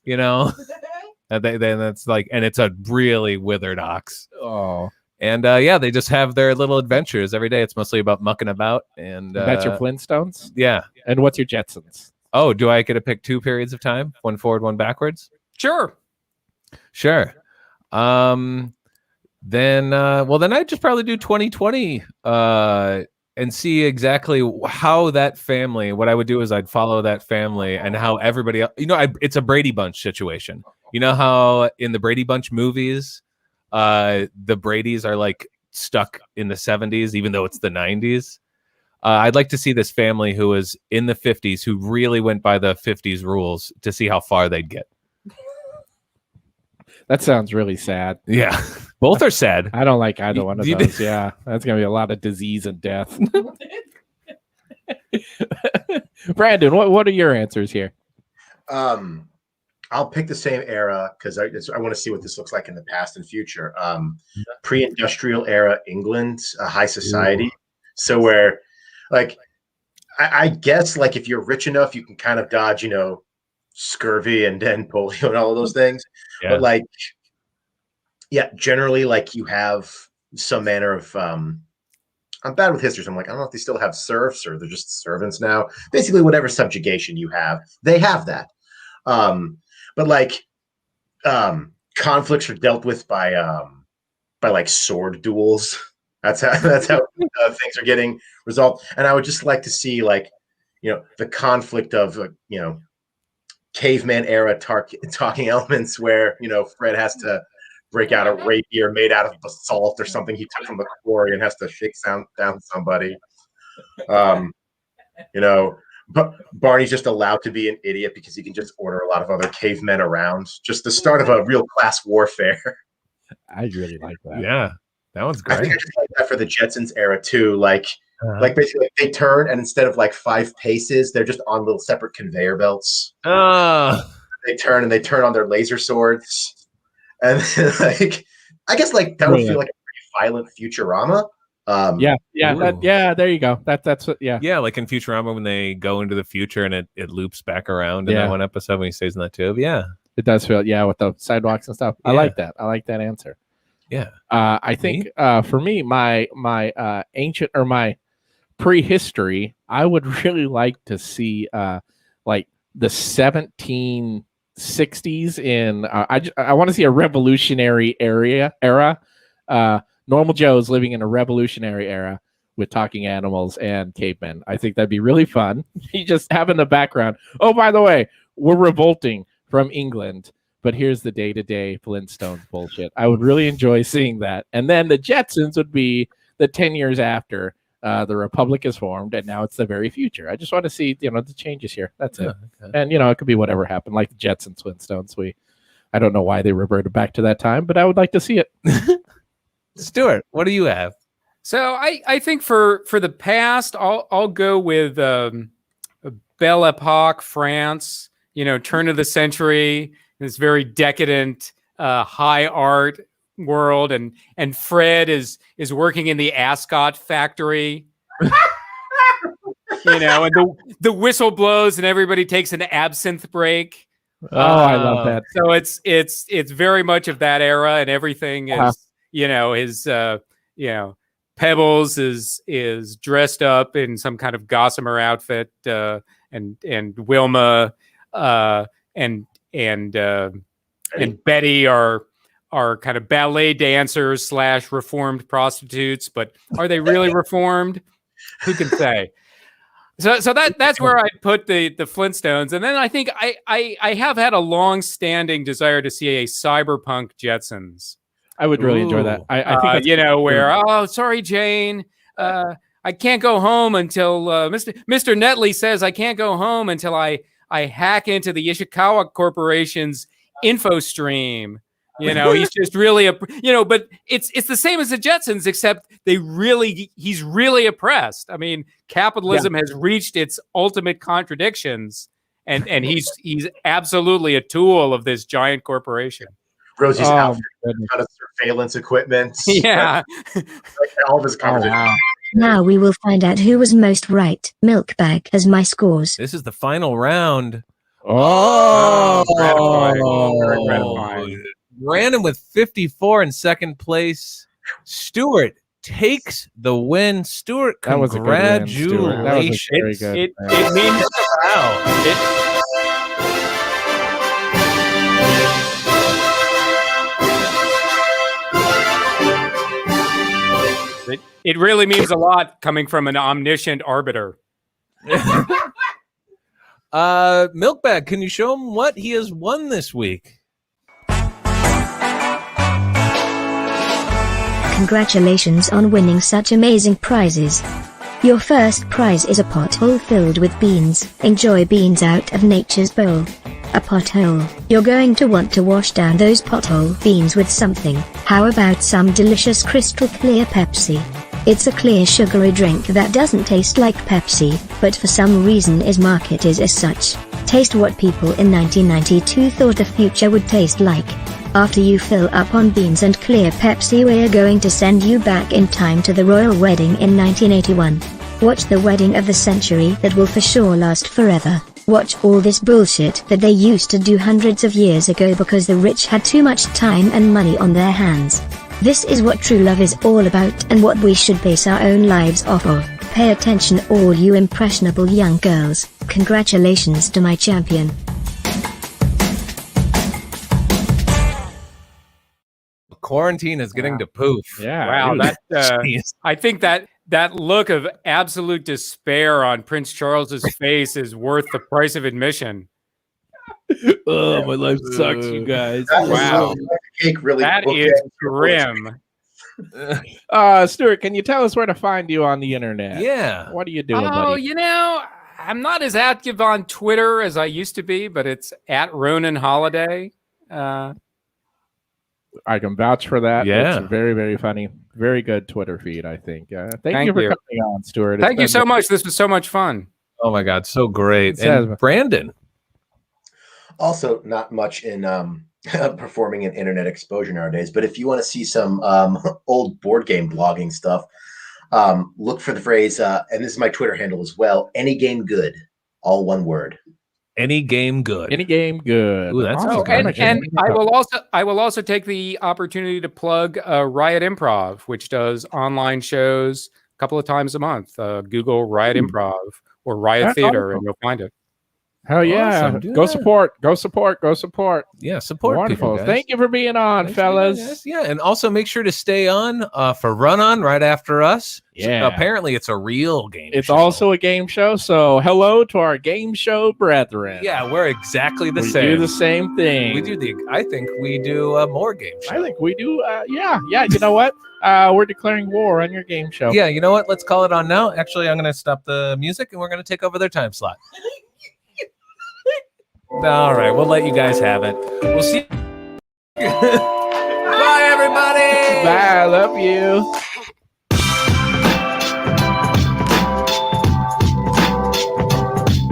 And that's like, and it's a really withered ox. Oh, and they just have their little adventures every day. It's mostly about mucking about. And that's your Flintstones. Yeah. And what's your Jetsons? Oh, do I get to pick two periods of time? One forward, one backwards? Sure. Then I'd just probably do 2020 and see exactly how that family. What I would do is I'd follow that family and how everybody else. It's a Brady Bunch situation. You know how in the Brady Bunch movies, the Bradys are like stuck in the 70s, even though it's the 90s. I'd like to see this family who was in the 50s, who really went by the 50s rules, to see how far they'd get. That sounds really sad. Yeah, both are sad. I don't like either one of those. Yeah, that's going to be a lot of disease and death. Brandon, what are your answers here? I'll pick the same era because I want to see what this looks like in the past and future. Pre-industrial era England, high society. Ooh. So where, like, I guess, like, if you're rich enough, you can kind of dodge, scurvy and polio and all of those things. Yeah. But, like, generally, like, you have some manner of I'm bad with history, so I'm like, I don't know if they still have serfs or they're just servants now. Basically, whatever subjugation you have, they have that. But like conflicts are dealt with by like sword duels. That's how things are getting resolved. And I would just like to see, like, the conflict of caveman era talking elements where Fred has to break out a rapier made out of basalt or something he took from the quarry and has to shake down somebody. But Barney's just allowed to be an idiot because he can just order a lot of other cavemen around. Just the start of a real class warfare. I really like that. Yeah, that one's great. I think I just like that for the Jetsons era too. Like basically they turn, and instead of like 5 paces, they're just on little separate conveyor belts. They turn on their laser swords. And then, like, I guess, like, that would feel like a pretty violent Futurama. There you go. That's what. Yeah, like in Futurama when they go into the future and it loops back around in that one episode when he stays in that tube. Yeah, it does feel with the sidewalks and stuff. I like that. I like that answer. Yeah. I think for me, my ancient or my prehistory, I would really like to see like the 1760s in I want to see a revolutionary era. Normal Joe's living in a revolutionary era with talking animals and cavemen. I think that'd be really fun. You just have in the background, oh, by the way, we're revolting from England, but here's the day-to-day Flintstones bullshit. I would really enjoy seeing that. And then the Jetsons would be the 10 years after the Republic is formed, and now it's the very future. I just want to see, the changes here. That's it. Okay. And, it could be whatever happened, like the Jetsons, Flintstones. I don't know why they reverted back to that time, but I would like to see it. Stuart, what do you have? So I think for the past, I'll go with Belle Epoque, France. Turn of the century, this very decadent high art world, and Fred is working in the ascot factory. And the whistle blows and everybody takes an absinthe break. Oh, I love that. So it's very much of that era, and everything is his Pebbles is dressed up in some kind of gossamer outfit, and Wilma and Betty are kind of ballet dancers / reformed prostitutes, but are they really reformed? Who can say? So that's where I put the Flintstones, and then I think I have had a long-standing desire to see a cyberpunk Jetsons. I would really enjoy that. I think where sorry Jane, I can't go home until Mr. Netley says I can't go home until I hack into the Ishikawa Corporation's info stream. He's just really but it's the same as the Jetsons, except he's really oppressed. I mean, capitalism has reached its ultimate contradictions, and he's absolutely a tool of this giant corporation. Rosie's outfit, kind of surveillance equipment. Yeah. Like all of his conversation. wow. Now we will find out who was most right. Milkbag has my scores. This is the final round. Very gratifying. Brandon with 54 in second place. Stuart takes the win. Stuart, That was a good win, Stuart. That was a congratulations. very good It means it really means a lot coming from an omniscient arbiter. Milkbag, can you show him what he has won this week? Congratulations on winning such amazing prizes. Your first prize is a pothole filled with beans. Enjoy beans out of nature's bowl. A pothole. You're going to want to wash down those pothole beans with something. How about some delicious crystal clear Pepsi? It's a clear sugary drink that doesn't taste like Pepsi, but for some reason is marketed as such. Taste what people in 1992 thought the future would taste like. After you fill up on beans and clear Pepsi, we're going to send you back in time to the royal wedding in 1981. Watch the wedding of the century that will for sure last forever. Watch all this bullshit that they used to do hundreds of years ago because the rich had too much time and money on their hands. This is what true love is all about and what we should base our own lives off of. Pay attention, all you impressionable young girls. Congratulations to my champion. Quarantine is getting to Poof. Yeah. Wow, dude. that I think that look of absolute despair on Prince Charles's face is worth the price of admission. Oh, my life sucks, you guys. Wow. Cake really That is grim. Stuart, can you tell us where to find you on the internet? Yeah. What are you doing, Oh, buddy? I'm not as active on Twitter as I used to be, but it's at Ronan Holiday. I can vouch for that. Yeah. It's very, very funny. Very good Twitter feed, I think. Thank you for you. coming on, Stuart. Thank you so much. This was so much fun. Oh my God, so great. It And says- Brandon. Also, not much in performing in internet exposure nowadays, but if you want to see some old board game blogging stuff, look for the phrase, and this is my Twitter handle as well, any game good, all one word. Any game good. Any game good. Ooh, that sounds Awesome. good. And I will also take the opportunity to plug Riot Improv, which does online shows a couple of times a month. Google Riot Improv or Riot That's Theater, awesome. and you'll find it. Hell yeah. Awesome. Do Go that. support. Go support. Go support. Yeah, support Wonderful. people, guys. Thank you for being on, Thanks, fellas. you guys. Yeah, and also make sure to stay on for Run On right after us. Yeah. Apparently, it's a real game. It's show. also a game show, so hello to our game show brethren. Yeah, we're exactly the we same. do the same thing. We do I think we do more game shows. I think we do. Yeah. You know what? We're declaring war on your game show. Yeah, you know what? Let's call it on now. Actually, I'm going to stop the music and we're going to take over their time slot. All right, we'll let you guys have it. We'll see. Bye, everybody. Bye. I love you.